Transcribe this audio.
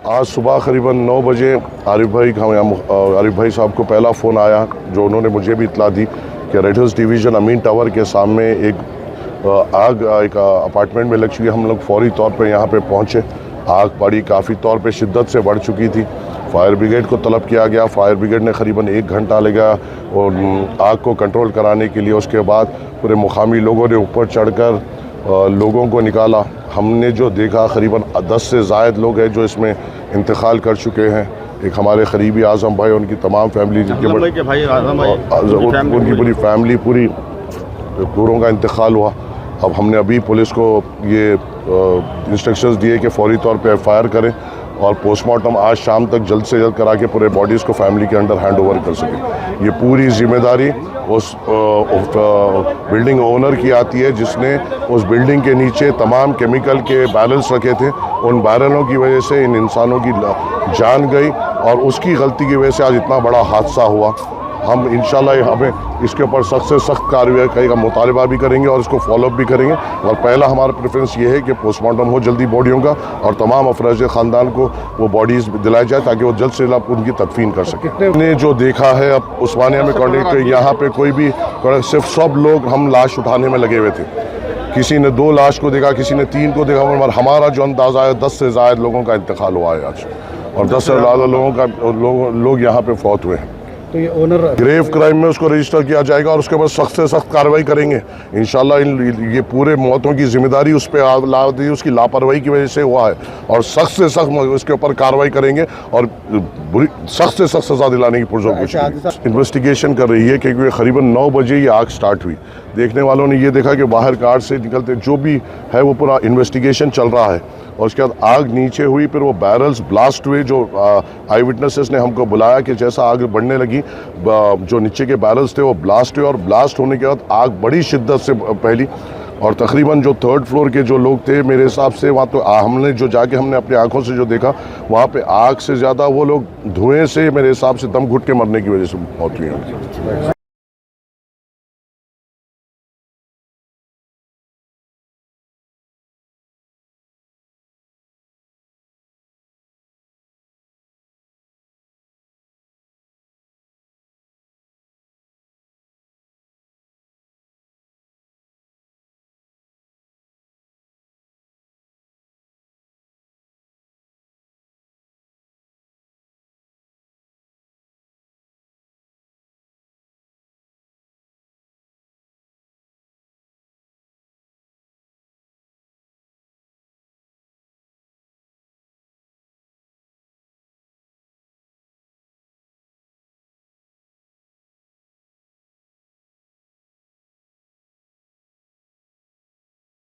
आज सुबह करीबन 9 बजे आरिफ भाई साहब को पहला फ़ोन आया, जो उन्होंने मुझे भी इतला दी कि रेड हिल्स डिवीज़न अमीन टावर के सामने आग एक अपार्टमेंट में लग चुकी है। हम लोग फौरी तौर पे यहाँ पे पहुँचे। आग बड़ी काफ़ी तौर पे शिद्दत से बढ़ चुकी थी। फायर ब्रिगेड को तलब किया गया। फायर ब्रिगेड ने करीबन 1 घंटा लगा और आग को कंट्रोल कराने के लिए। उसके बाद पूरे मुकामी लोगों ने ऊपर चढ़कर लोगों को निकाला। हमने जो देखा करीबन 10 से ज़ायद लोग हैं जो इसमें इंतकाल कर चुके हैं। एक हमारे करीबी आज़म भाई, उनकी तमाम फैमिली, उनकी पूरी फैमिली पूरों का इंतकाल हुआ। अब हमने अभी पुलिस को ये इंस्ट्रक्शंस दिए कि फौरी तौर पे FIR करें और पोस्टमार्टम आज शाम तक जल्द से जल्द करा के पूरे बॉडीज़ को फैमिली के अंडर हैंड ओवर कर सकें। ये पूरी जिम्मेदारी उस बिल्डिंग ओनर की आती है जिसने उस बिल्डिंग के नीचे तमाम केमिकल के बैरल्स रखे थे। उन बैरलों की वजह से इन इंसानों की जान गई और उसकी गलती की वजह से आज इतना बड़ा हादसा हुआ। हम इंशाल्लाह हमें इसके ऊपर सख्त से सख्त कार्रवाई का मुतालबा भी करेंगे और इसको फॉलोअप भी करेंगे। और पहला हमारा प्रेफरेंस ये है कि पोस्टमार्टम हो जल्दी बॉडियों का और तमाम अफराज ख़ानदान को वो बॉडीज़ दिलाई जाए ताकि वो जल्द से जल्द उनकी तदफीन कर सकें। हमने जो देखा है अब उस्मानिया में कॉन्टेक्ट, यहाँ पे कोई भी सिर्फ सब लोग हम लाश उठाने में लगे हुए थे। किसी ने 2 लाश को देखा, किसी ने 3 को देखा, और हमारा जो अंदाज़ा है 10 से ज़ायद लोगों का इंतकाल हुआ है आज और 10 से ज़्यादा लोग यहाँ पे फौत हुए हैं। तो ये ओनर ग्रेव क्राइम में उसको रजिस्टर किया जाएगा और उसके बाद सख्त से सख्त कार्रवाई करेंगे इंशाल्लाह। ये पूरे मौतों की जिम्मेदारी उस पर उसकी लापरवाही की वजह से हुआ है और सख्त से सख्त उसके ऊपर कार्रवाई करेंगे और सख्त से सख्त सज़ा दिलाने की पुरजोर इन्वेस्टिगेशन कर रही है। क्योंकि करीबन 9 बजे ये आग स्टार्ट हुई। देखने वालों ने ये देखा कि बाहर कार से निकलते जो भी है वो पूरा इन्वेस्टिगेशन चल रहा है और उसके बाद आग नीचे हुई। फिर वो बैरल्स ब्लास्ट हुए। जो आई विटनेसेस ने हमको बुलाया कि जैसा आग बढ़ने लगी जो नीचे के बैरल्स थे वो ब्लास्ट हुए और ब्लास्ट होने के बाद आग बड़ी शिद्दत से फैली और तकरीबन जो 3rd फ्लोर के जो लोग थे मेरे हिसाब से वहाँ तो हमने अपनी आंखों से जो देखा वहाँ पे आग से ज़्यादा वो लोग धुएं से मेरे हिसाब से दम घुट के मरने की वजह से मौत हुई है।